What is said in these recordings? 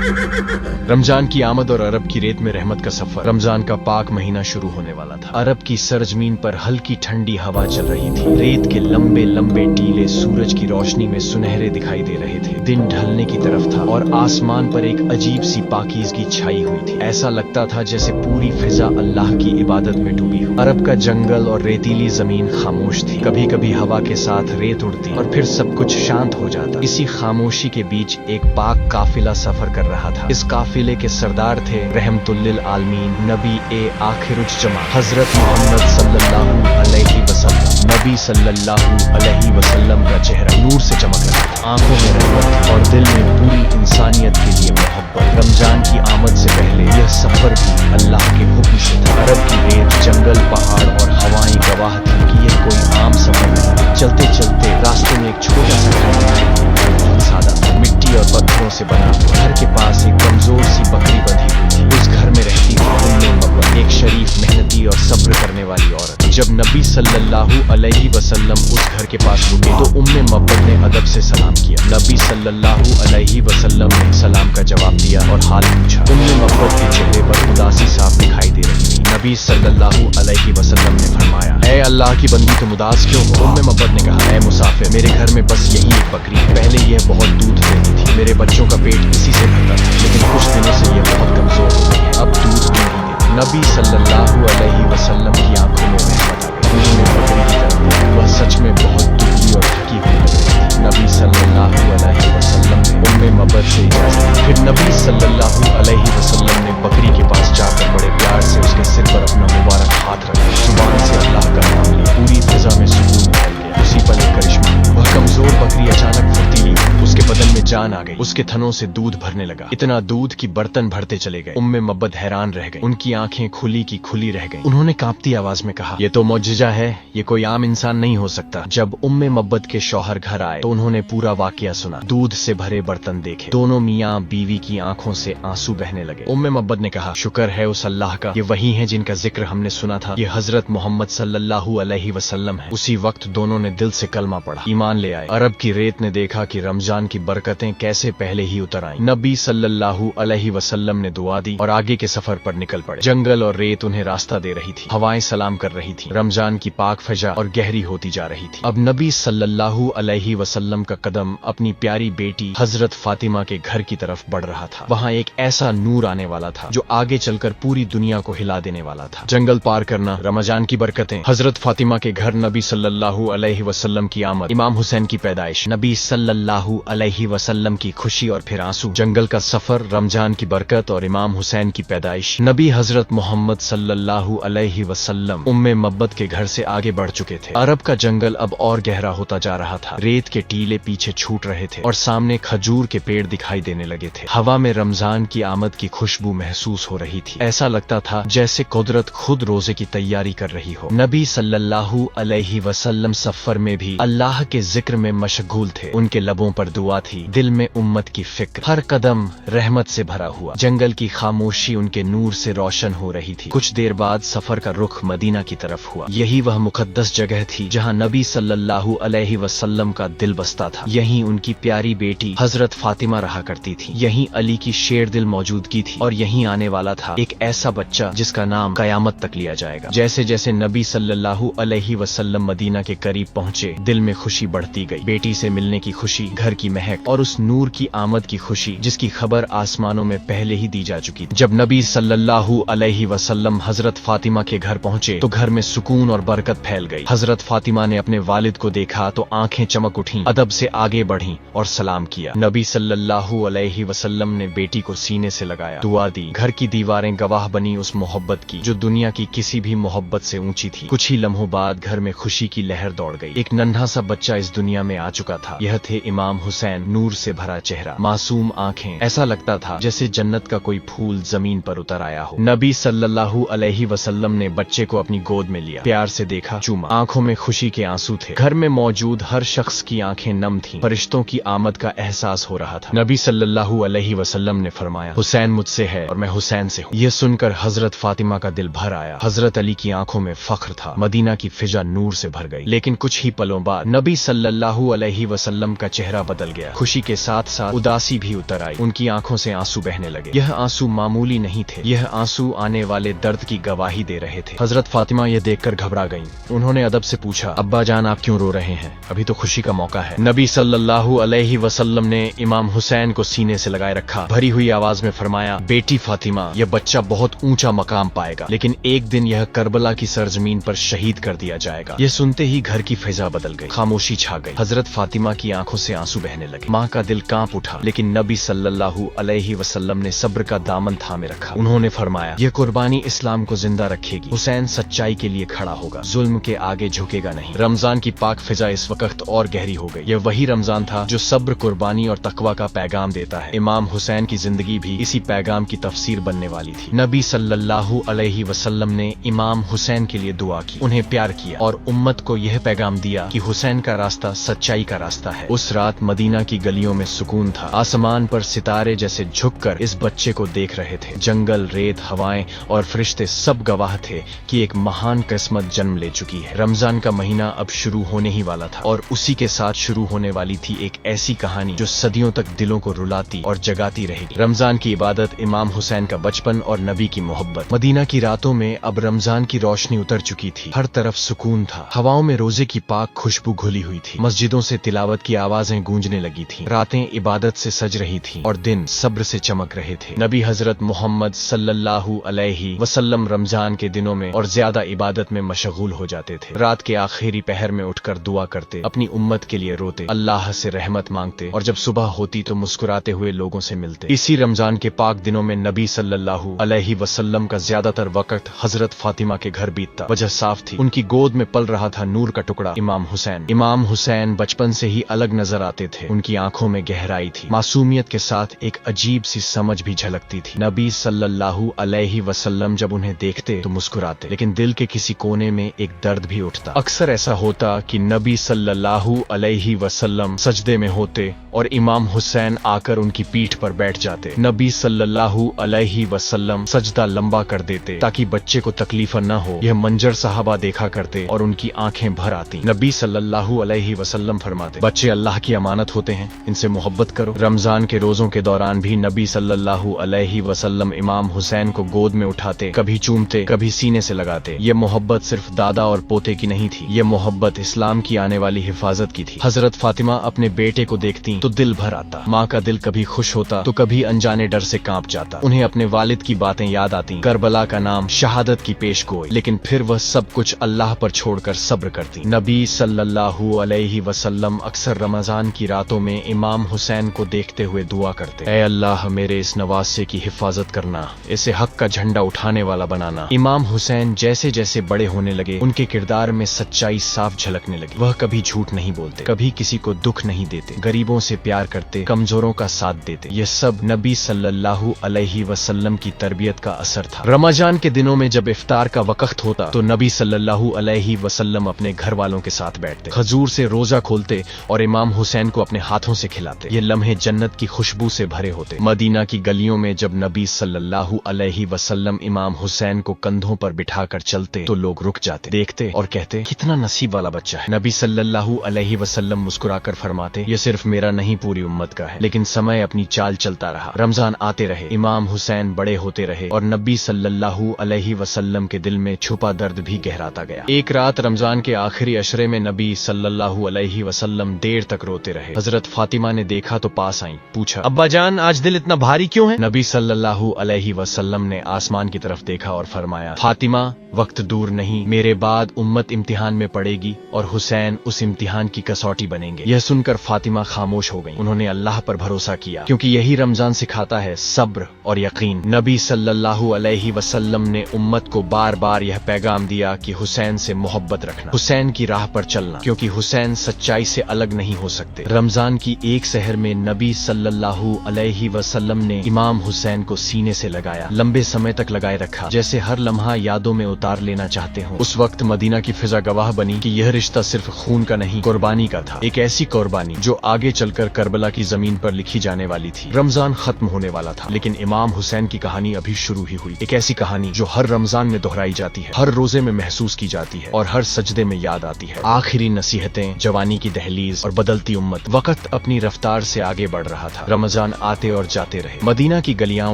रमजान की आमद और अरब की रेत में रहमत का सफर। रमजान का पाक महीना शुरू होने वाला था। अरब की सरजमीन पर हल्की ठंडी हवा चल रही थी। रेत के लंबे लंबे टीले सूरज की रोशनी में सुनहरे दिखाई दे रहे थे। दिन ढलने की तरफ था और आसमान पर एक अजीब सी पाकीज़गी छाई हुई थी। ऐसा लगता था जैसे पूरी फिजा अल्लाह की इबादत में डूबी हो। अरब का जंगल और रेतीली जमीन खामोश थी। कभी कभी हवा के साथ रेत उड़ती और फिर सब कुछ शांत हो जाता। इसी खामोशी के बीच एक पाक काफिला सफर कर रहा था। इस काफिले के सरदार थे रहमतुल्लिल आलमीन नबी ए आखिरुज्जमा हजरत मोहम्मद सल्लल्लाहु अलैहि वसल्लम। नबी सल्लल्लाहु अलैहि वसल्लम का चेहरा नूर से चमक रहा था। आंखों में रहमत और दिल में पूरी इंसानियत के लिए मोहब्बत। रमजान की आमद से पहले यह सफर भी अल्लाह के हुक्म से था। अरब की रेत, जंगल, पहाड़ और हवाएं गवाह थी कि यह कोई आम सफर नहीं। चलते चलते रास्ते में एक छोटा सा घर दिखाई दिया। सादा था, मिट्टी और पत्थरों से बना। घर के पास एक कमजोर सी बकरी बंधी हुई थी। उस घर में रहती थी उम्मे मब्बत, एक शरीफ, मेहनती और सब्र करने वाली औरत। जब नबी सल्लल्लाहु अलैहि वसल्लम उस घर के पास रुके तो उम्मे मब्बत ने अदब से सलाम किया। नबी सल्लल्लाहु अलैहि वसल्लम ने सलाम का जवाब दिया और हाल पूछा। उम्मे मब्बत के चेहरे पर उदासी साफ दिखाई दे रही थी। नबी सल्लल्लाहु अलैहि वसल्लम ने फरमाया, ऐ अल्लाह की बंदी, तुम उदास क्यों हो? उम्मे मब्बत ने कहा, ऐ मुसाफिर, मेरे घर में बस यही एक बकरी है। पहले यह बहुत दूध देती थी। मेरे बच्चों का पेट इसी से भरता था, लेकिन कुछ दिनों से यह बहुत कमजोर हो गई है। अब दूध भी नहीं देती। नबी सल्लल्लाहु अलैहि वसल्लम की आंखों में रहमत आ गई। उन्होंने बकरी की तरफ देखा। वह सच में बहुत दुखी और थकी हुई लग रही थी। नबी सल्लल्लाहु अलैहि वसल्लम ने उम्मे मब्बत से इजाजत दी। फिर नबी सल्लल्लाहु अलैहि वसल्लम ने बकरी के पास जाकर बड़े प्यार से उसके सिर पर अपना मुबारक हाथ रखा। जुबान से अल्लाह का नाम लिया। पूरी फिजा में सुकून फैल गया। उसी पल एक करिश्मा हुआ। वह कमजोर बकरी अचानक फुर्तीली हुई। उसके बदन में जान आ गई। उसके थनों से दूध भरने लगा। इतना दूध कि बर्तन भरते चले गए। उम्मे मब्बत हैरान रह गई। उनकी आंखें खुली की खुली रह गईं। उन्होंने कांपती आवाज में कहा, ये तो मौजज़ा है, ये कोई आम इंसान नहीं हो सकता। जब उम्मे मब्बत के शौहर घर आए तो उन्होंने पूरा वाकया सुना। दूध से भरे बर्तन देखे। दोनों मियाँ बीवी की आंखों से आंसू बहने लगे। उम्मे मब्बत ने कहा, शुक्र है उस अल्लाह का, ये वही है जिनका जिक्र हमने सुना था। ये हजरत मोहम्मद सल्लल्लाहु अलैहि वसल्लम है। उसी वक्त दोनों ने दिल से कलमा पढ़ा, ईमान ले आए। अरब की रेत ने देखा कि रमजान की बरकतें कैसे पहले ही उतर आईं। नबी सल्लल्लाहु अलैहि वसल्लम ने दुआ दी और आगे के सफर पर निकल पड़े। जंगल और रेत उन्हें रास्ता दे रही थी। हवाएं सलाम कर रही थी। रमजान की पाक फजा और गहरी होती जा रही थी। अब नबी सल्लल्लाहु अलैहि वसल्लम का कदम अपनी प्यारी बेटी हजरत फातिमा के घर की तरफ बढ़ रहा था। वहाँ एक ऐसा नूर आने वाला था जो आगे चलकर पूरी दुनिया को हिला देने वाला था। जंगल पार करना, रमजान की बरकतें, हजरत फातिमा के घर, नबी सल्लल्लाहु अलैहि वसल्लम की आमद, इमाम हुसैन की पैदाइश, नबी सल्लल्लाहु अलैहि वसल्लम की खुशी और फिर आंसू, जंगल का सफर, रमजान की बरकत और इमाम हुसैन की पैदाइश। नबी हजरत मोहम्मद सल्लल्लाहु अलैहि वसल्लम उम्मे मब्बत के घर से आगे बढ़ चुके थे। अरब का जंगल अब और गहरा होता जा रहा था। रेत के टीले पीछे छूट रहे थे और सामने खजूर के पेड़ दिखाई देने लगे थे। हवा में रमजान की आमद की खुशबू महसूस हो रही थी। ऐसा लगता था जैसे कुदरत खुद रोजे की तैयारी कर रही हो। नबी सल्लल्लाहु अलैहि वसल्लम सफर में भी अल्लाह के जिक्र में मशगूल थे। उनके लबों पर दुआ थी, दिल में उम्मत की फिक्र। हर कदम रहमत से भरा हुआ। जंगल की खामोशी उनके नूर से रोशन हो रही थी। कुछ देर बाद सफर का रुख मदीना की तरफ हुआ। यही वह मुकद्दस जगह थी जहाँ नबी सल्लल्लाहु अलैहि वसल्लम का दिल बसता था। यहीं उनकी प्यारी बेटी हजरत फातिमा रहा करती थी। यहीं अली की शेर दिल मौजूदगी थी और यहीं आने वाला था एक ऐसा बच्चा जिसका नाम कयामत तक लिया जाएगा। जैसे जैसे नबी सल्लल्लाहु अलैहि वसल्लम मदीना के करीब पहुँचे, दिल में खुशी बढ़ती गई। बेटी से मिलने की खुशी, घर की महक और उस नूर की आमद की खुशी जिसकी खबर आसमानों में पहले ही दी जा चुकी थी। जब नबी सल्लल्लाहु अलैहि वसल्लम हजरत फातिमा के घर पहुँचे तो घर में सुकून और बरकत फैल गई। हजरत फातिमा ने अपने वालिद को देखा तो आंखें चमक उठीं, अदब से आगे बढ़ीं और सलाम किया। नबी सल्लल्लाहु अलैहि वसल्लम ने बेटी को सीने से लगाया, दुआ दी। घर की दीवारें गवाह बनी उस मोहब्बत की जो दुनिया की किसी भी मोहब्बत से ऊंची थी। कुछ ही लम्हों बाद घर में खुशी की लहर दौड़ गई। एक नन्हा सा बच्चा इस दुनिया में आ चुका था। यह थे इमाम हुसैन, नूर से भरा चेहरा, मासूम आंखें। ऐसा लगता था जैसे जन्नत का कोई फूल जमीन पर उतर आया हो। नबी सल्लल्लाहु अलैहि वसल्लम ने बच्चे को अपनी गोद में लिया, प्यार से देखा, चूमा। आंखों में खुशी के आंसू थे। घर में मौजूद हर शख्स की आंखें नम थीं। फरिश्तों की आमद का एहसास हो रहा था। नबी सल्लल्लाहु अलैहि वसल्लम ने फरमाया, हुसैन मुझसे है और मैं हुसैन से हूँ। यह सुनकर हजरत फातिमा का दिल भर आया। हजरत अली की आंखों में फख्र था। मदीना की फिजा नूर से भर गई। लेकिन कुछ ही पलों बाद नबी सल्लल्लाहु अलैहि वसल्लम का चेहरा बदल गया। खुशी के साथ साथ उदासी भी उतर आई। उनकी आंखों से आंसू बहने लगे। यह आंसू मामूली नहीं थे, यह आंसू आने वाले दर्द की गवाही दे रहे थे। हजरत फातिमा यह देखकर घबरा गईं। उन्होंने अदब से पूछा, अब्बा जान आप क्यों रो रहे हैं? अभी तो खुशी का मौका है। नबी सल्लल्लाहु अलैहि वसल्लम ने इमाम हुसैन को सीने से लगाए रखा। भरी हुई आवाज में फरमाया, बेटी फातिमा, यह बच्चा बहुत ऊंचा मकाम पाएगा, लेकिन एक दिन यह करबला की सरजमीन पर शहीद कर दिया जाएगा। यह सुनते ही घर की फिजा बदल गई, खामोशी छा गई। हजरत फातिमा की आंखों से आंसू बहने लगे। माँ का दिल कांप उठा, लेकिन नबी सल्लल्लाहु अलैहि वसल्लम ने सब्र का दामन थामे रखा। उन्होंने फरमाया, यह कुर्बानी इस्लाम को जिंदा रखेगी। हुसैन सच्चाई के लिए खड़ा होगा, जुल्म के आगे झुकेगा नहीं। रमजान की पाक फिजा इस वक्त और गहरी हो गई। यह वही रमजान था जो सब्र, कुर्बानी और तकवा का पैगाम देता है। इमाम हुसैन की जिंदगी भी इसी पैगाम की तफसीर बनने वाली थी। नबी सल्लल्लाहु अलैहि वसल्लम ने इमाम हुसैन के लिए दुआ की, उन्हें प्यार किया और उम्मत को यह पैगाम दिया कि हुसैन का रास्ता सच्चाई का रास्ता है। उस रात मदीना की गलियों में सुकून था। आसमान पर सितारे जैसे झुककर इस बच्चे को देख रहे थे। जंगल, रेत, हवाएं और फरिश्ते सब गवाह थे कि एक महान किस्मत जन्म ले चुकी है। रमजान का महीना अब शुरू होने ही वाला था और उसी के साथ शुरू होने वाली थी एक ऐसी कहानी जो सदियों तक दिलों को रुलाती और जगाती रहेगी। रमजान की इबादत, इमाम हुसैन का बचपन और नबी की मोहब्बत। मदीना की रातों में अब रमजान की रोशनी उतर चुकी थी। हर तरफ सुकून था। हवाओं में रोजे की पाक खुशबू घुली हुई थी। मस्जिदों से तिलावत की आवाजें गूंजने लगी थीं। रातें इबादत से सज रही थीं और दिन सब्र से चमक रहे थे। नबी हजरत मोहम्मद सल्लल्लाहु अलैहि वसल्लम रमजान के दिनों में और ज्यादा इबादत में मशगूल हो जाते थे। रात के आखिरी पहर में उठकर दुआ करते, अपनी उम्मत के लिए रोते, अल्लाह से रहमत मांगते और जब सुबह होती तो मुस्कुराते हुए लोगों से मिलते। इसी रमजान के पाक दिनों में नबी सल्लल्लाहु अलैहि वसल्लम का ज्यादातर वक्त हजरत फातिमा के घर बीतता। वजह साफ थी, उनकी गोद में पल रहा था नूर का टुकड़ा, इमाम हुसैन। इमाम हुसैन बचपन से ही अलग नजर आते थे। उनकी आंखों में गहराई थी, मासूमियत के साथ एक अजीब सी समझ भी झलकती थी। नबी सल्लल्लाहु अलैहि वसल्लम जब उन्हें देखते तो मुस्कुराते, लेकिन दिल के किसी कोने में एक दर्द भी उठता। अक्सर ऐसा होता कि नबी सल्लल्लाहु अलैहि वसल्लम सजदे में होते और इमाम हुसैन आकर उनकी पीठ पर बैठ जाते। नबी सल्लल्लाहु अलैहि वसल्लम सजदा लंबा कर देते ताकि बच्चे को तकलीफ न हो। यह मंजर सहाबा देखा करते और उनकी आंखें भर आती। नबी सल्लल्लाहु अलैहि वसल्लम फरमाते, बच्चे अल्लाह की अमानत होते हैं, इनसे मोहब्बत करो। रमजान के रोजों के दौरान भी नबी सल्लल्लाहु अलैहि वसल्लम इमाम हुसैन को गोद में उठाते, कभी चूमते, कभी सीने से लगाते। ये मोहब्बत सिर्फ दादा और पोते की नहीं थी, ये मोहब्बत इस्लाम की आने वाली हिफाजत की थी। हजरत फातिमा अपने बेटे को देखती तो दिल भर आता। माँ का दिल कभी खुश होता तो कभी अनजाने डर से कांप जाता। उन्हें अपने वालिद की बातें याद आती, करबला का नाम, शहादत की पेशगोई, लेकिन फिर वह सब कुछ अल्लाह पर छोड़कर सब्र करती। नबी सल्लल्लाहु अलैहि वसल्लम अक्सर रमजान की रातों में इमाम हुसैन को देखते हुए दुआ करते, ऐ अल्लाह मेरे इस नवासे की हिफाजत करना, इसे हक का झंडा उठाने वाला बनाना। इमाम हुसैन जैसे जैसे बड़े होने लगे, उनके किरदार में सच्चाई साफ झलकने लगी। वह कभी झूठ नहीं बोलते, कभी किसी को दुख नहीं देते, गरीबों से प्यार करते, कमजोरों का साथ देते। यह सब नबी सल्लल्लाहु अलैहि वसल्लम की तरबियत का असर था। रमजान के दिनों में जब इफ्तार का वक्त होता तो नबी सल्लल्लाहु अलैहि वसल्लम अपने घर वालों के साथ बैठते, खजूर से रोजा खोलते और इमाम हुसैन को अपने हाथों से खिलाते। ये लम्हे जन्नत की खुशबू से भरे होते। मदीना की गलियों में जब नबी सल्लल्लाहु अलैहि वसल्लम इमाम हुसैन को कंधों पर बिठाकर चलते तो लोग रुक जाते, देखते और कहते, कितना नसीब वाला बच्चा है। नबी सल्लल्लाहु अलैहि वसल्लम मुस्कुराकर फरमाते, ये सिर्फ मेरा नहीं पूरी उम्मत का है। लेकिन समय अपनी चाल चलता रहा, रमजान आते रहे, इमाम हुसैन बड़े होते रहे और नबी सल्लल्लाहु अलैहि वसल्लम के दिल में छुपा दर्द भी गहराता गया। एक रात रमजान के आखिरी अशरे में नबी सल्लल्लाहु अलैहि वसल्लम देर तक रोते रहे। हजरत फातिमा ने देखा तो पास आई, पूछा, अब्बा जान आज दिल इतना भारी क्यों है? नबी सल्लल्लाहु अलैहि वसल्लम ने आसमान की तरफ देखा और फरमाया, फातिमा वक्त दूर नहीं, मेरे बाद उम्मत इम्तिहान में पड़ेगी और हुसैन उस इम्तिहान की कसौटी बनेंगे। यह सुनकर फातिमा खामोश हो गईं। उन्होंने अल्लाह पर भरोसा किया, क्योंकि यही रमजान सिखाता है सब्र और यकीन। नबी सल्लल्लाहु अलैहि वसल्लम ने उम्मत को बार बार यह पैगाम दिया कि हुसैन से मोहब्बत रखना, हुसैन की राह पर चलना, क्योंकि हुसैन सच्चाई से अलग नहीं हो सकते। रमजान की एक सहर में नबी सल्लल्लाहु अलैहि वसल्लम ने इमाम हुसैन को सीने से लगाया, लंबे समय तक लगाए रखा, जैसे हर लम्हा यादों में उतार लेना चाहते हो। उस वक्त मदीना की फिजा गवाह बनी कि यह रिश्ता सिर्फ खून का नहीं, कुर्बानी का था। एक ऐसी कुर्बानी जो आगे चलकर करबला की जमीन पर लिखी जाने वाली थी। रमजान खत्म होने वाला था, लेकिन इमाम हुसैन की कहानी अभी शुरू ही हुई। एक ऐसी कहानी जो हर रमजान में दोहराई जाती है, हर रोजे में महसूस की जाती है और हर सजदे में याद आती है। आखिरी नसीहतें, जवानी की दहलीज और बदलती उम्मत। वक्त अपनी अपनी रफ्तार से आगे बढ़ रहा था। रमजान आते और जाते रहे। मदीना की गलियां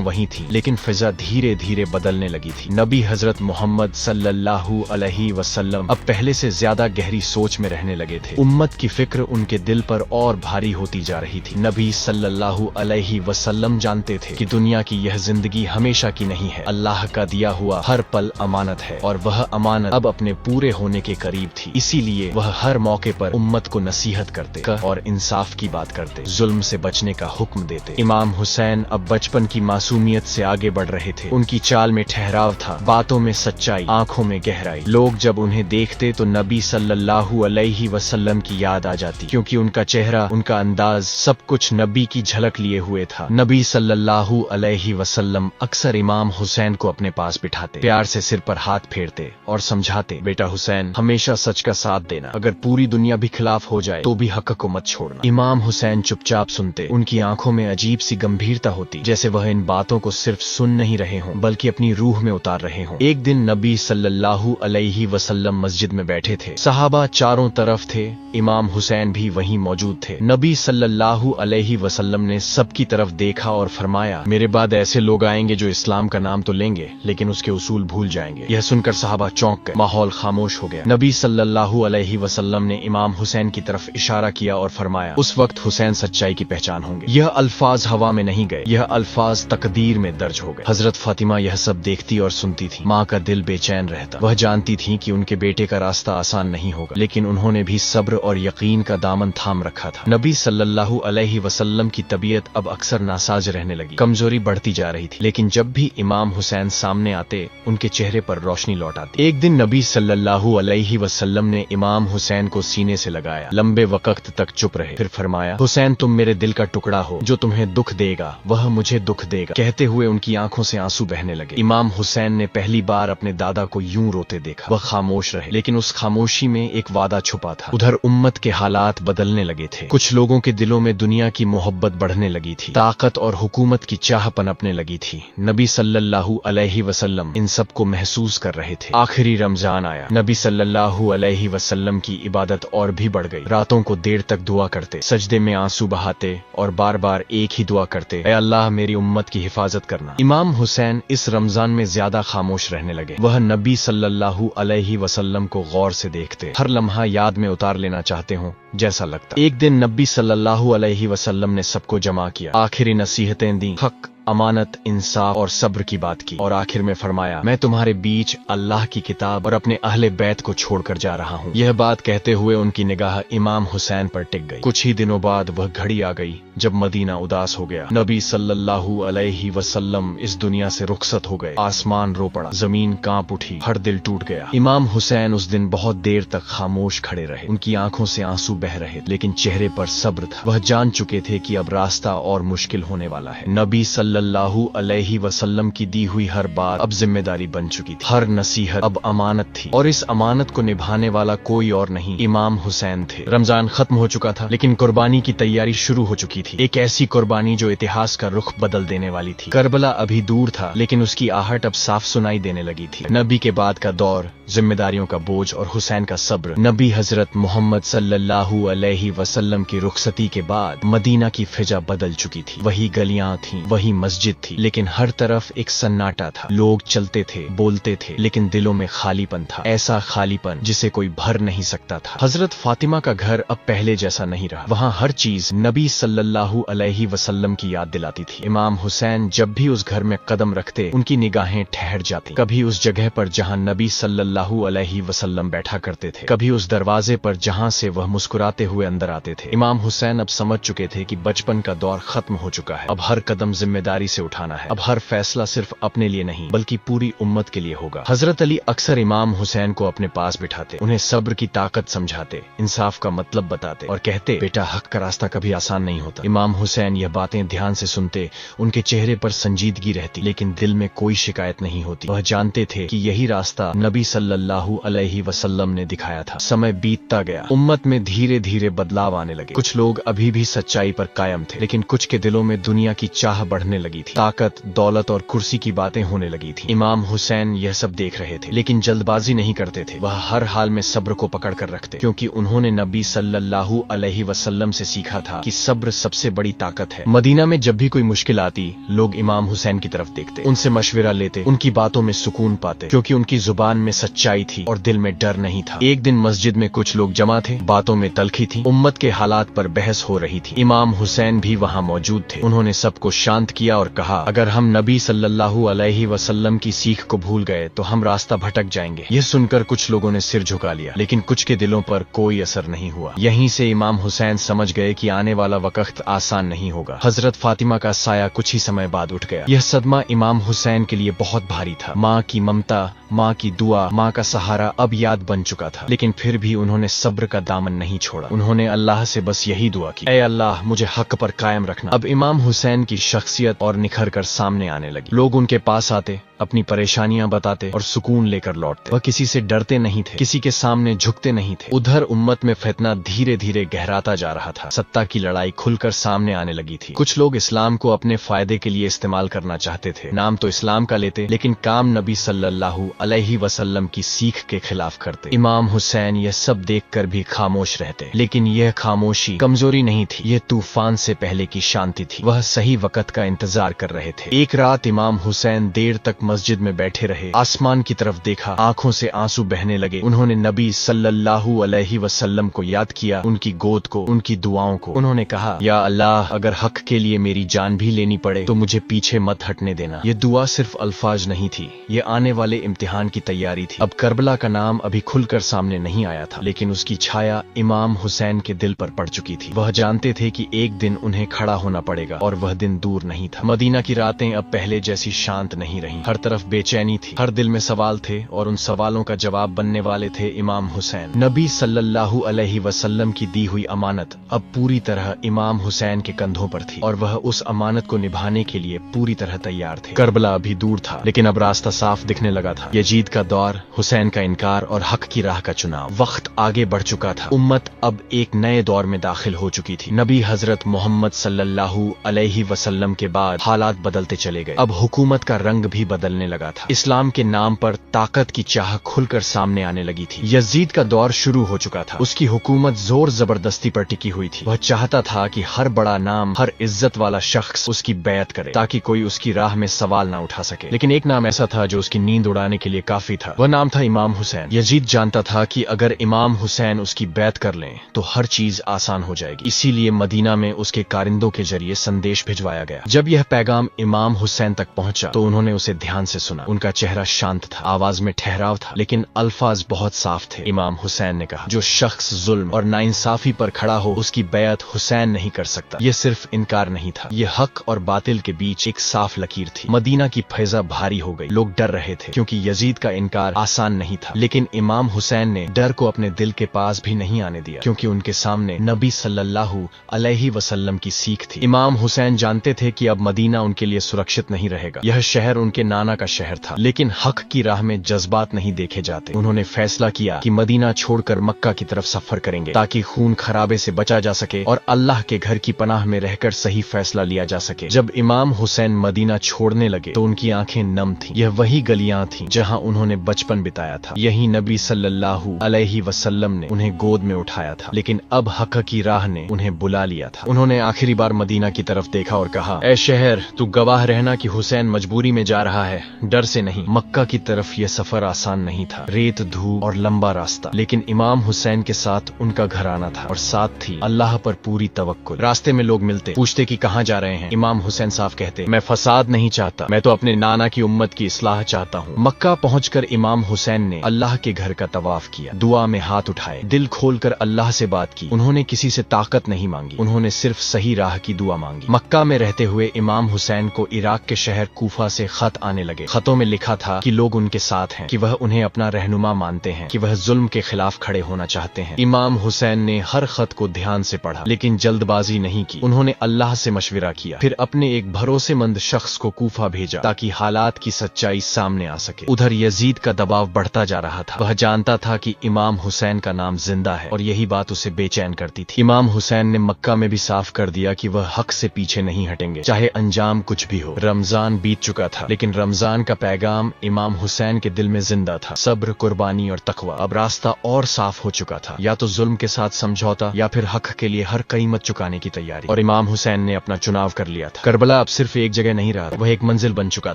वहीं थीं, लेकिन फिजा धीरे धीरे बदलने लगी थी। नबी हजरत मोहम्मद सल्लल्लाहु अलैहि वसल्लम अब पहले से ज्यादा गहरी सोच में रहने लगे थे। उम्मत की फिक्र उनके दिल पर और भारी होती जा रही थी। नबी सल्लल्लाहु अलैहि वसल्लम जानते थे कि दुनिया की यह जिंदगी हमेशा की नहीं है। अल्लाह का दिया हुआ हर पल अमानत है और वह अमानत अब अपने पूरे होने के करीब थी। इसीलिए वह हर मौके पर उम्मत को नसीहत करते और इंसाफ की बात करते, जुल्म से बचने का हुक्म देते। इमाम हुसैन अब बचपन की मासूमियत से आगे बढ़ रहे थे। उनकी चाल में ठहराव था, बातों में सच्चाई, आंखों में गहराई। लोग जब उन्हें देखते तो नबी सल्लल्लाहु अलैहि वसल्लम की याद आ जाती, क्योंकि उनका चेहरा, उनका अंदाज, सब कुछ नबी की झलक लिए हुए था। नबी सल्लल्लाहु अलैहि वसल्लम अक्सर इमाम हुसैन को अपने पास बिठाते, प्यार से सिर पर हाथ फेरते और समझाते, बेटा हुसैन, हमेशा सच का साथ देना। अगर पूरी दुनिया भी खिलाफ हो जाए तो भी हक को मत छोड़ना। इमाम हुसैन चुपचाप सुनते। उनकी आंखों में अजीब सी गंभीरता होती, जैसे वह इन बातों को सिर्फ सुन नहीं रहे हों बल्कि अपनी रूह में उतार रहे हों। एक दिन नबी सल्लल्लाहु अलैहि वसल्लम मस्जिद में बैठे थे। सहाबा चारों तरफ थे, इमाम हुसैन भी वहीं मौजूद थे। नबी सल्लल्लाहु अलैहि वसल्लम ने सबकी तरफ देखा और फरमाया, मेरे बाद ऐसे लोग आएंगे जो इस्लाम का नाम तो लेंगे लेकिन उसके उसूल भूल जाएंगे। यह सुनकर सहाबा चौंक गए, माहौल खामोश हो गया। नबी सल्लल्लाहु अलैहि वसल्लम ने इमाम हुसैन की तरफ इशारा किया और फरमाया, उस वक्त हुसैन सच्चाई की पहचान होंगे। यह अल्फाज हवा में नहीं गए, यह अल्फाज तकदीर में दर्ज हो गए। हजरत फातिमा यह सब देखती और सुनती थी। माँ का दिल बेचैन रहता। वह जानती थी कि उनके बेटे का रास्ता आसान नहीं होगा, लेकिन उन्होंने भी सब्र और यकीन का दामन थाम रखा था। नबी सल्लल्लाहु अलैहि वसल्लम की तबीयत अब अक्सर नासाज रहने लगी। कमजोरी बढ़ती जा रही थी, लेकिन जब भी इमाम हुसैन सामने आते उनके चेहरे पर रोशनी लौट आती। एक दिन नबी सल्लल्लाहु अलैहि वसल्लम ने इमाम हुसैन को सीने से लगाया। लंबे वक्त तक चुप रहे, फिर फरमाया, हुसैन, तुम मेरे दिल का टुकड़ा हो, जो तुम्हें दुख देगा वह मुझे दुख देगा। कहते हुए उनकी आंखों से आंसू बहने लगे। इमाम हुसैन ने पहली बार अपने दादा को यूं रोते देखा। वह खामोश रहे, लेकिन उस खामोशी में एक वादा छुपा था। उधर उम्मत के हालात बदलने लगे थे। कुछ लोगों के दिलों में दुनिया की मोहब्बत बढ़ने लगी थी, ताकत और हुकूमत की चाह पनपने लगी थी। नबी सल्लल्लाहु अलैहि वसल्लम इन सब को महसूस कर रहे थे। आखिरी रमजान आया। नबी सल्लल्लाहु अलैहि वसल्लम की इबादत और भी बढ़ गई। रातों को देर तक दुआ करते, सजदे में आंसू बहाते और बार बार एक ही दुआ करते, ऐ अल्लाह, मेरी उम्मत की हिफाजत करना। इमाम हुसैन इस रमजान में ज्यादा खामोश रहने लगे। वह नबी सल्लल्लाहु अलैहि वसल्लम को गौर से देखते, हर लम्हा याद में उतार लेना चाहते हों जैसा लगता। एक दिन नबी सल्लल्लाहु अलैहि वसल्लम ने सबको जमा किया, आखिरी नसीहतें दी, हक, अमानत, इंसाफ और सब्र की बात की और आखिर में फरमाया, मैं तुम्हारे बीच अल्लाह की किताब और अपने अहले बैत को छोड़कर जा रहा हूँ। यह बात कहते हुए उनकी निगाह इमाम हुसैन पर टिक गई। कुछ ही दिनों बाद वह घड़ी आ गई जब मदीना उदास हो गया। नबी सल्लल्लाहु अलैहि वसल्लम इस दुनिया से रुखसत हो गए। आसमान रो पड़ा, जमीन कांप उठी, हर दिल टूट गया। इमाम हुसैन उस दिन बहुत देर तक खामोश खड़े रहे। उनकी आंखों से आंसू बह रहे, लेकिन चेहरे पर सब्र था। वह जान चुके थे कि अब रास्ता और मुश्किल होने वाला है। नबी सल्लल्लाहु अलैहि वसल्लम की दी हुई हर बात अब जिम्मेदारी बन चुकी थी। हर नसीहत अब अमानत थी और इस अमानत को निभाने वाला कोई और नहीं, इमाम हुसैन थे। रमजान खत्म हो चुका था, लेकिन कुर्बानी की तैयारी शुरू हो चुकी थी। एक ऐसी कुर्बानी जो इतिहास का रुख बदल देने वाली थी। करबला अभी दूर था, लेकिन उसकी आहट अब साफ सुनाई देने लगी थी। नबी के बाद का दौर, जिम्मेदारियों का बोझ और हुसैन का सब्र। नबी हजरत मोहम्मद सल्लल्लाहु अलैहि वसल्लम की रुखसती के बाद मदीना की फिजा बदल चुकी थी। वही गलियां थीं, वही मस्जिद थी, लेकिन हर तरफ एक सन्नाटा था। लोग चलते थे, बोलते थे, लेकिन दिलों में खालीपन था। ऐसा खालीपन जिसे कोई भर नहीं सकता था। हजरत फातिमा का घर अब पहले जैसा नहीं रहा। वहाँ हर चीज नबी सल्लल्लाहु अलैहि वसल्लम की याद दिलाती थी। इमाम हुसैन जब भी उस घर में कदम रखते, उनकी निगाहें ठहर जाती। कभी उस जगह पर जहाँ नबी सल्लल्लाहु अलैहि वसल्लम बैठा करते थे, कभी उस दरवाजे पर जहाँ से वह मुस्कुराते हुए अंदर आते थे। इमाम हुसैन अब समझ चुके थे कि बचपन का दौर खत्म हो चुका है। अब हर कदम जिम्मेदारी से उठाना है। अब हर फैसला सिर्फ अपने लिए नहीं बल्कि पूरी उम्मत के लिए होगा। हजरत अली अक्सर इमाम हुसैन को अपने पास बिठाते, उन्हें सब्र की ताकत समझाते, इंसाफ का मतलब बताते और कहते, बेटा, हक का रास्ता कभी आसान नहीं होता। इमाम हुसैन यह बातें ध्यान से सुनते। उनके चेहरे पर संजीदगी रहती, लेकिन दिल में कोई शिकायत नहीं होती। वह जानते थे कि यही रास्ता नबी सल्लल्लाहु अलैहि वसल्लम ने दिखाया था। समय बीतता गया। उम्मत में धीरे धीरे बदलाव आने लगे। कुछ लोग अभी भी सच्चाई पर कायम थे, लेकिन कुछ के दिलों में दुनिया की चाह बढ़ने लगी थी। ताकत, दौलत और कुर्सी की बातें होने लगी थी। इमाम हुसैन यह सब देख रहे थे, लेकिन जल्दबाजी नहीं करते थे। वह हर हाल में सब्र को पकड़ कर रखते, क्योंकि उन्होंने नबी सल्लल्लाहु अलैहि वसल्लम से सीखा था कि सब्र सबसे बड़ी ताकत है। मदीना में जब भी कोई मुश्किल आती, लोग इमाम हुसैन की तरफ देखते, उनसे मशवरा लेते, उनकी बातों में सुकून पाते, क्योंकि उनकी जुबान में सच्चाई थी और दिल में डर नहीं था। एक दिन मस्जिद में कुछ लोग जमा थे, बातों में तलखी थी, उम्मत के हालात पर बहस हो रही थी। इमाम हुसैन भी वहाँ मौजूद थे। उन्होंने सबको शांत किया और कहा, अगर हम नबी सल्लल्लाहु अलैहि वसल्लम की सीख को भूल गए तो हम रास्ता भटक जाएंगे। यह सुनकर कुछ लोगों ने सिर झुका लिया, लेकिन कुछ के दिलों पर कोई असर नहीं हुआ। यहीं से इमाम हुसैन समझ गए कि आने वाला वक्त आसान नहीं होगा। हजरत फातिमा का साया कुछ ही समय बाद उठ गया। यह सदमा इमाम हुसैन के लिए बहुत भारी था। माँ की ममता, माँ की दुआ, माँ का सहारा अब याद बन चुका था, लेकिन फिर भी उन्होंने सब्र का दामन नहीं छोड़ा। उन्होंने अल्लाह से बस यही दुआ की, ऐ अल्लाह मुझे हक पर कायम रखना। अब इमाम हुसैन की शख्सियत और निखर कर सामने आने लगी। लोग उनके पास आते, अपनी परेशानियां बताते और सुकून लेकर लौटते। वह किसी से डरते नहीं थे, किसी के सामने झुकते नहीं थे। उधर उम्मत में फितना धीरे धीरे गहराता जा रहा था। सत्ता की लड़ाई खुलकर सामने आने लगी थी। कुछ लोग इस्लाम को अपने फायदे के लिए इस्तेमाल करना चाहते थे। नाम तो इस्लाम का लेते, लेकिन काम नबी सल्लल्लाहु अलैहि वसल्लम की सीख के खिलाफ करते। इमाम हुसैन यह सब देखकर भी खामोश रहते, लेकिन यह खामोशी कमजोरी नहीं थी, यह तूफान से पहले की शांति थी। वह सही वक्त का इंतजार कर रहे थे। एक रात इमाम हुसैन देर तक मस्जिद में बैठे रहे। आसमान की तरफ देखा, आंखों से आंसू बहने लगे। उन्होंने नबी सल्लल्लाहु अलैहि वसल्लम को याद किया, उनकी गोद को, उनकी दुआओं को। उन्होंने कहा, या अल्लाह, अगर हक के लिए मेरी जान भी लेनी पड़े तो मुझे पीछे मत हटने देना। ये दुआ सिर्फ अल्फाज नहीं थी, ये आने वाले इम्तिहान की तैयारी थी। अब करबला का नाम अभी खुलकर सामने नहीं आया था, लेकिन उसकी छाया इमाम हुसैन के दिल पर पड़ चुकी थी। वह जानते थे कि एक दिन उन्हें खड़ा होना पड़ेगा, और वह दिन दूर नहीं था। मदीना की रातें अब पहले जैसी शांत नहीं रहीं। हर तरफ बेचैनी थी, हर दिल में सवाल थे, और उन सवालों का जवाब बनने वाले थे इमाम हुसैन। नबी सल्लल्लाहु अलैहि वसल्लम की दी हुई अमानत अब पूरी तरह इमाम हुसैन के कंधों पर थी, और वह उस अमानत को निभाने के लिए पूरी तरह तैयार थे। करबला अभी दूर था, लेकिन अब रास्ता साफ दिखने लगा था। यजीद का दौर, हुसैन का इनकार और हक की राह का चुनाव। वक्त आगे बढ़ चुका था। उम्मत अब एक नए दौर में दाखिल हो चुकी थी। नबी हजरत मोहम्मद सल्लल्लाहु अलैहि वसल्लम के बाद हालात बदलते चले गए। अब हुकूमत का रंग भी बदलने लगा था। इस्लाम के नाम पर ताकत की चाह खुलकर सामने आने लगी थी। यजीद का दौर शुरू हो चुका था। उसकी हुकूमत जोर जबरदस्ती पर टिकी हुई थी। वह चाहता था कि हर बड़ा नाम, हर इज्जत वाला शख्स उसकी बैत करे, ताकि कोई उसकी राह में सवाल ना उठा सके। लेकिन एक नाम ऐसा था जो उसकी नींद उड़ाने के लिए काफी था। वह नाम था इमाम हुसैन। यजीद जानता था कि अगर इमाम हुसैन उसकी बैत कर लें तो हर चीज आसान हो जाएगी। इसीलिए मदीना में उसके कारिंदों के जरिए संदेश भिजवाया गया। जब यह पैगाम इमाम हुसैन तक पहुंचा तो उन्होंने उसे ध्यान से सुना। उनका चेहरा शांत था, आवाज में ठहराव था, लेकिन अल्फाज बहुत साफ थे। इमाम हुसैन ने कहा, जो शख्स जुल्म और नाइंसाफी पर खड़ा हो उसकी बैत हुसैन नहीं कर सकता। यह सिर्फ इनकार नहीं था, यह हक और बातिल के बीच एक साफ लकीर थी। मदीना की फैजा भारी हो गई। लोग डर रहे थे, क्योंकि यजीद का इनकार आसान नहीं था। लेकिन इमाम हुसैन ने डर को अपने दिल के पास भी नहीं आने दिया, क्योंकि उनके सामने नबी सल्लल्लाहु अलैहि वसल्लम की सीख थी। इमाम हुसैन जानते थे कि अब मदीना उनके लिए सुरक्षित नहीं रहेगा। यह शहर उनके नाना का शहर था, लेकिन हक की राह में जज्बात नहीं देखे जाते। उन्होंने फैसला किया कि मदीना छोड़कर मक्का की तरफ सफर करेंगे, ताकि खून खराबे से बचा जा सके और अल्लाह के घर की पनाह में रहकर सही फैसला लिया जा सके। जब इमाम हुसैन मदीना छोड़ने लगे तो उनकी आंखें नम थीं। यह वही गलियां थीं जहां उन्होंने बचपन बिताया था। यही नबी सल्लल्लाहु अलैहि वसल्लम ने उन्हें गोद में उठाया था। लेकिन अब हक की राह ने उन्हें बुला लिया था। उन्होंने आखिरी बार मदीना की तरफ देखा और कहा, ऐ शहर, तू गवाह रहना कि हुसैन मजबूरी में जा रहा है, डर से नहीं। मक्का की तरफ यह सफर आसान नहीं था, रेत, धूप और लंबा रास्ता। लेकिन इमाम हुसैन के साथ उनका घराना था, और साथ थी अल्लाह पर पूरी तवक्कुल। रास्ते में लोग मिलते, पूछते कि कहाँ जा रहे हैं। इमाम हुसैन साफ कहते, मैं फसाद नहीं चाहता, मैं तो अपने नाना की उम्मत की इस्लाह चाहता हूँ। मक्का पहुंचकर इमाम हुसैन ने अल्लाह के घर का तवाफ किया, दुआ में हाथ उठाए, दिल खोलकर अल्लाह से बात की। उन्होंने किसी से ताकत नहीं मांगी, उन्होंने सिर्फ सही राह की दुआ मांगी। मक्का में रहते हुए इमाम हुसैन को इराक के शहर कूफा से खत आने लगे। खतों में लिखा था कि लोग उनके साथ हैं, कि वह उन्हें अपना रहनुमा मानते हैं, कि वह जुल्म के खिलाफ खड़े होना चाहते हैं। इमाम हुसैन ने हर खत को ध्यान से पढ़ा, लेकिन जल्दबाजी नहीं की। उन्होंने अल्लाह से मशविरा किया, फिर अपने एक भरोसेमंद शख्स को कूफा भेजा ताकि हालात की सच्चाई सामने आ सके। उधर यजीद का दबाव बढ़ता जा रहा था। वह जानता था कि इमाम हुसैन का नाम जिंदा है और यही बात उसे बेचैन करती थी। इमाम हुसैन ने मक्का में भी साफ कर दिया कि वह हक से पीछे नहीं हटेंगे, चाहे अंजाम कुछ भी हो। रमजान बीत चुका था, लेकिन रमजान का पैगाम इमाम हुसैन के दिल में जिंदा था। सब्र, कुर्बानी और तकवा। अब रास्ता और साफ हो चुका था, या तो जुल्म के साथ समझौता या फिर हक के लिए हर कीमत चुकाने की तैयारी। और इमाम हुसैन ने अपना चुनाव कर लिया था। करबला अब सिर्फ एक जगह नहीं रहा, वह एक मंजिल बन चुका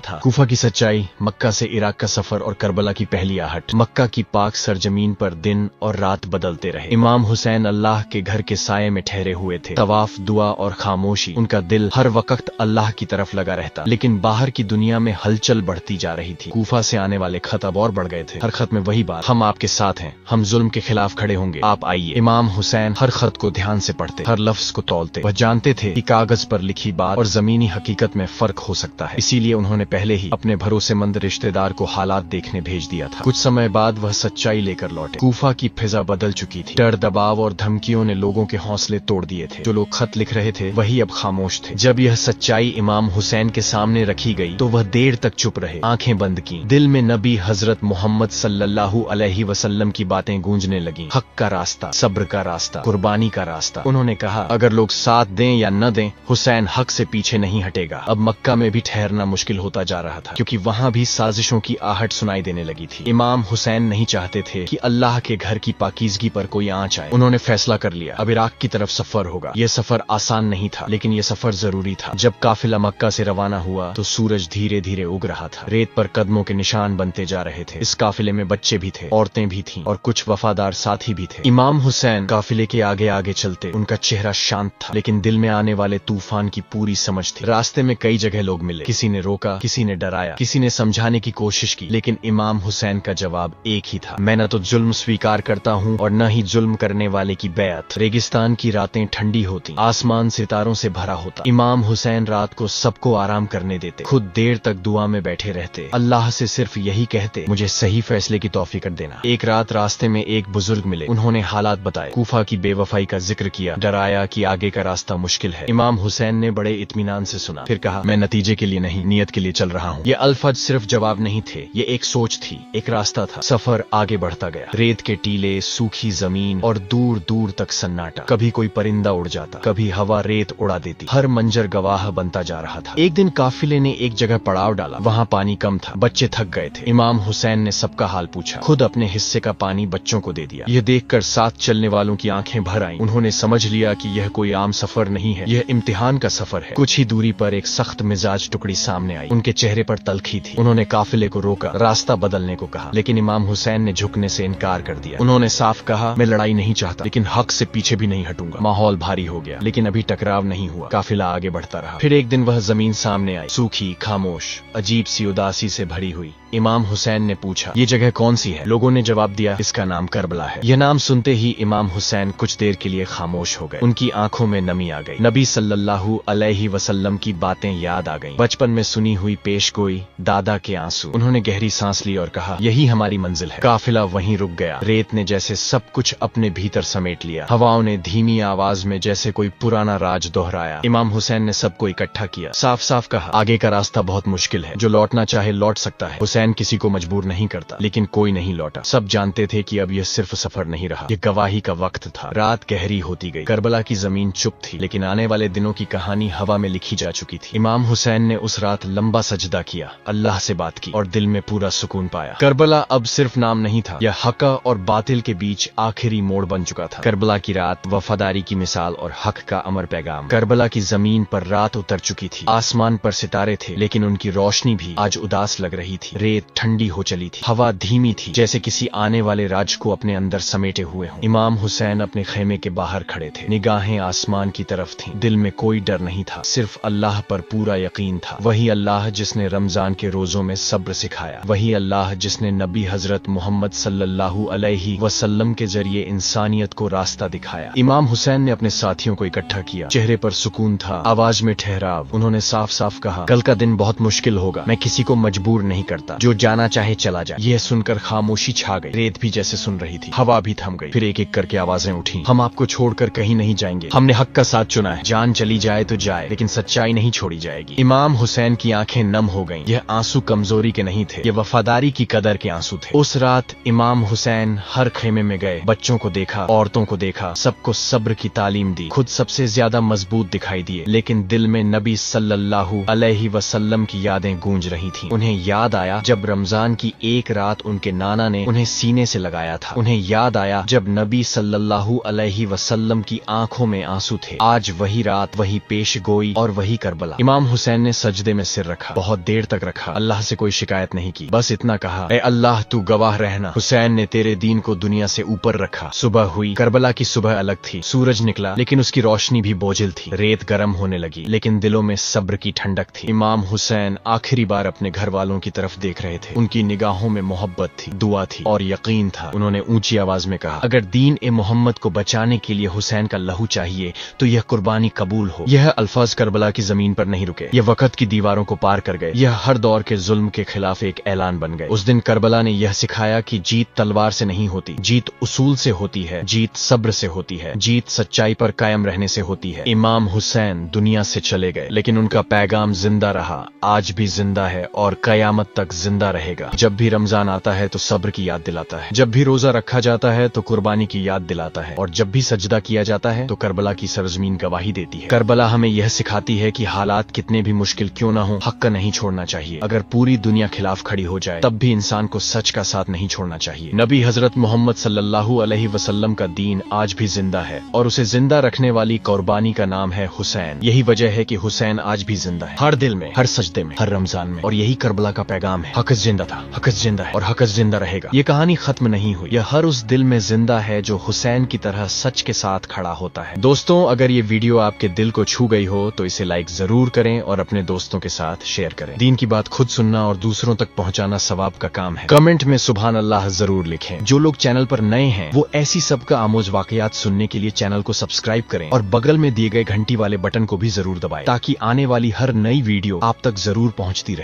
था। कूफा की सच्चाई, मक्का से इराक का सफर और करबला की पहली आहट। मक्का की पाक सरजमीन पर दिन और रात बदलते रहे। इमाम हुसैन अल्लाह के घर के साये में ठहरे हुए थे। तवाफ, दुआ और खामोशी। उनका दिल हर वक्त अल्लाह की तरफ लगा रहता, लेकिन बाहर की दुनिया में हलचल बढ़ती जा रही थी। कूफा से आने वाले खत अब और बढ़ गए थे। हर खत में वही बात, हम आपके साथ हैं, हम जुल्म के खिलाफ खड़े होंगे, आप आइए। इमाम हुसैन हर खत को ध्यान से पढ़ते, हर लफ्ज को तौलते। वह जानते थे कि कागज पर लिखी बात और जमीनी हकीकत में फर्क हो सकता है। इसीलिए उन्होंने पहले ही अपने भरोसेमंद रिश्तेदार को हालात देखने भेज दिया था। कुछ समय बाद वह सच्चाई लेकर लौटे। कूफा की फिजा बदल चुकी थी। डर, दबाव और धमकियों ने लोगों के हौसले तोड़ दिए थे। जो लोग खत लिख रहे थे वही अब खामोश थे। जब यह सच्चाई इमाम हुसैन के सामने रखी गई तो वह देर तक चुप रहे, आंखें बंद की। दिल में नबी हजरत मोहम्मद सल्लल्लाहु अलैहि वसल्लम की बातें गूंजने लगीं। हक का रास्ता, सब्र का रास्ता, कुर्बानी का रास्ता। उन्होंने कहा, अगर लोग साथ दें या न दें, हुसैन हक से पीछे नहीं हटेगा। अब मक्का में भी ठहरना मुश्किल होता जा रहा था, क्योंकि वहां भी साजिशों की आहट सुनाई देने लगी थी। इमाम हुसैन नहीं चाहते थे कि अल्लाह के घर की पाकीज़गी पर कोई आंच आए। उन्होंने फैसला कर लिया, अब इराक की तरफ सफर होगा। यह सफर आसान नहीं था, लेकिन यह सफर जरूरी था। जब काफिला मक्का से रवाना हुआ तो सूरज धीरे धीरे उग रहा था। रेत पर कदमों के निशान बनते जा रहे थे। इस काफिले में बच्चे भी थे, औरतें भी थीं और कुछ वफादार साथी भी थे। इमाम हुसैन काफिले के आगे आगे चलते। उनका चेहरा शांत था, लेकिन दिल में आने वाले तूफान की पूरी समझ थी। रास्ते में कई जगह लोग मिले, किसी ने रोका, किसी ने डराया, किसी ने समझाने की कोशिश की, लेकिन इमाम हुसैन का जवाब एक ही था, मैं न तो जुल्म स्वीकार करता हूँ और न ही जुल्म करने वाले की बैत। रेगिस्तान की रातें ठंडी होती, आसमान सितारों से भरा होता। इमाम हुसैन रात को सबको आराम करने देते, खुद देर तक दुआ में बैठे रहते, अल्लाह से सिर्फ यही कहते, मुझे सही फैसले की तौफीक देना। एक रात रास्ते में एक बुजुर्ग मिले। उन्होंने हालात बताए, कूफा की बेवफाई का जिक्र किया, डराया कि आगे का रास्ता मुश्किल है। इमाम हुसैन ने बड़े इत्मीनान से सुना, फिर कहा, मैं नतीजे के लिए नहीं, नियत के लिए चल रहा हूँ। ये अल्फाज सिर्फ जवाब नहीं थे, ये एक सोच थी, एक रास्ता था। सफर आगे बढ़ता गया। रेत के टीले, सूखी जमीन और दूर दूर तक सन्नाटा। कभी कोई परिंदा उड़ जाता, कभी हवा रेत उड़ा देती। हर मंजर गवाह बनता जा रहा था। एक दिन काफिले ने एक जगह पड़ाव डाला। वहाँ पानी कम था, बच्चे थक गए थे। इमाम हुसैन ने सबका हाल पूछा, खुद अपने हिस्से का पानी बच्चों को दे दिया। यह देखकर साथ चलने वालों की आंखें भर आईं। उन्होंने समझ लिया कि यह कोई आम सफर नहीं है, यह इम्तिहान का सफर है। कुछ ही दूरी पर एक सख्त मिजाज टुकड़ी सामने आई। उनके चेहरे पर तलखी थी। उन्होंने काफिले को रोका, रास्ता बदलने को कहा, लेकिन इमाम हुसैन ने झुकने से इनकार कर दिया। उन्होंने साफ कहा, मैं लड़ाई नहीं चाहता, लेकिन हक से पीछे भी नहीं हटूंगा। माहौल भारी हो गया, लेकिन अभी टकराव नहीं हुआ। काफिला आगे बढ़ता रहा। फिर एक दिन वह जमीन सामने आई, सूखी, खामोश, अजीब सी उदासी से भरी हुई। इमाम हुसैन ने पूछा, ये जगह कौन सी है? लोगों ने जवाब दिया, इसका नाम करबला है। यह नाम सुनते ही इमाम हुसैन कुछ देर के लिए खामोश हो गए। उनकी आंखों में नमी आ गई। नबी सल्लल्लाहु अलैहि वसल्लम की बातें याद आ गईं। बचपन में सुनी हुई पेशगोई, दादा के आंसू। उन्होंने गहरी सांस ली और कहा, यही हमारी मंजिल है। काफिला वहीं रुक गया। रेत ने जैसे सब कुछ अपने भीतर समेट लिया। हवाओं ने धीमी आवाज में जैसे कोई पुराना राज दोहराया। इमाम हुसैन ने सबको इकट्ठा किया, साफ साफ कहा, आगे का रास्ता बहुत मुश्किल है, जो लौटना चाहे लौट सकता है। हुसैन किसी को मजबूर नहीं करता, लेकिन कोई नहीं लौटा। सब जानते थे कि अब यह सिर्फ सफर नहीं रहा, यह गवाही का वक्त था। रात गहरी होती गई। करबला की जमीन चुप थी, लेकिन आने वाले दिनों की कहानी हवा में लिखी जा चुकी थी। इमाम हुसैन ने उस रात लंबा सजदा किया, अल्लाह से बात की और दिल में पूरा सुकून पाया। करबला अब सिर्फ नाम नहीं था, यह हक और बातिल के बीच आखिरी मोड़ बन चुका था। करबला की रात वफादारी की मिसाल और हक का अमर पैगाम। करबला की जमीन पर रात उतर चुकी थी। आसमान पर सितारे थे, लेकिन उनकी रोशनी भी आज उदास लग रही थी। रेत ठंडी हो चली थी, हवा धीमी थी, जैसे किसी आने वाले राज को अपने अंदर समेटे हुए हों। इमाम हुसैन अपने खेमे के बाहर खड़े थे, निगाहें आसमान की तरफ थीं, दिल में कोई डर नहीं था, सिर्फ अल्लाह पर पूरा यकीन था। वही अल्लाह जिसने रमजान के रोजों में सब्र सिखाया, वही अल्लाह जिसने नबी हजरत मोहम्मद सल्लल्लाहु अलैहि वसल्लम के जरिए इंसानियत को रास्ता दिखाया। इमाम हुसैन ने अपने साथियों को इकट्ठा किया, चेहरे पर सुकून था, आवाज में ठहराव। उन्होंने साफ साफ कहा, कल का दिन बहुत मुश्किल होगा, मैं किसी को मजबूर नहीं करता, जो जाना चाहे चला जाए। यह सुनकर खामोशी छा गई, रेत भी जैसे सुन रही थी, हवा भी थम गई। फिर एक एक करके आवाजें उठी, हम आपको छोड़कर कहीं नहीं जाएंगे, हमने हक का साथ चुना है, जान चली जाए तो जाए, लेकिन सच्चाई नहीं छोड़ी जाएगी। इमाम हुसैन की आंखें नम हो गईं। यह आंसू कमजोरी के नहीं थे, ये वफादारी की कदर के आंसू थे। उस रात इमाम हुसैन हर खेमे में गए, बच्चों को देखा, औरतों को देखा, सबको सब्र की तालीम दी, खुद सबसे ज्यादा मजबूत दिखाई दिए, लेकिन दिल में नबी सल्लल्लाहु अलैहि वसल्लम की यादें गूंज रही थीं। उन्हें याद आया जब रमजान की एक रात उनके नाना ने उन्हें सीने से लगाया था। उन्हें याद आया जब नबी सल्लल्लाहु अलैहि वसल्लम की आंखों में आंसू थे। आज वही रात, वही पेश गोई और वही करबला। इमाम हुसैन ने सजदे में सिर रखा, बहुत देर तक रखा, अल्लाह से कोई शिकायत नहीं की, बस इतना कहा, ए अल्लाह तू गवाह रहना, हुसैन ने तेरे दीन को दुनिया से ऊपर रखा। सुबह हुई, करबला की सुबह अलग थी, सूरज निकला लेकिन उसकी रोशनी भी बोझिल थी, रेत गर्म होने लगी लेकिन दिलों में सब्र की ठंडक थी। इमाम हुसैन आखिरी बार अपने घर वालों की तरफ देख रहे थे, उनकी निगाहों में मोहब्बत थी, दुआ थी और यकीन था। उन्होंने ऊंची आवाज में कहा, अगर दीन ए मोहम्मद को बचाने के लिए हुसैन का लहू चाहिए तो यह कुर्बानी कबूल हो। यह अल्फाज करबला की जमीन पर नहीं रुके, यह वक्त की दीवारों को पार कर गए, यह हर दौर के जुल्म के खिलाफ एक ऐलान बन गए। उस दिन करबला ने यह सिखाया कि जीत तलवार से नहीं होती, जीत उसूल से होती है, जीत सब्र से होती है, जीत सच्चाई पर कायम रहने से होती है। इमाम हुसैन दुनिया से चले गए लेकिन उनका पैगाम जिंदा रहा, आज भी जिंदा है और कयामत तक जिंदा रहेगा। जब भी रमजान आता है तो सब्र की याद दिलाता है, जब भी रोजा रखा जाता है तो कुर्बानी की याद दिलाता है, और जब भी सजदा किया जाता है तो करबला की सरजमीन गवाही देती है। करबला हमें यह सिखाती है कि हालात कितने भी मुश्किल क्यों ना हो, हक का नहीं छोड़ना चाहिए। अगर पूरी दुनिया खिलाफ खड़ी हो जाए तब भी इंसान को सच का साथ नहीं छोड़ना चाहिए। नबी हजरत मोहम्मद सल्लल्लाहु अलैहि वसल्लम का दीन आज भी जिंदा है और उसे जिंदा रखने वाली कुर्बानी का नाम है हुसैन। यही वजह है कि हुसैन आज भी जिंदा है, हर दिल में, हर सजदे में, हर रमजान में, और यही करबला का पैगाम है, हक जिंदा था, हक जिंदा है और हक जिंदा रहेगा। ये कहानी खत्म नहीं हुई, यह हर उस दिल में जिंदा है जो हुसैन की तरह सच के साथ खड़ा होता है। दोस्तों, अगर ये वीडियो आपके दिल को छू गई हो तो इसे लाइक जरूर करें और अपने दोस्तों के साथ शेयर करें। दीन की बात खुद सुनना और दूसरों तक पहुंचाना सवाब का काम है। कमेंट में सुभान अल्लाह जरूर लिखें। जो लोग चैनल पर नए हैं वो ऐसी सबका आमोज वाकयात सुनने के लिए चैनल को सब्सक्राइब करें और बगल में दिए गए घंटी वाले बटन को भी जरूर दबाएं ताकि आने वाली हर नई वीडियो आप तक जरूर पहुंचती रहे।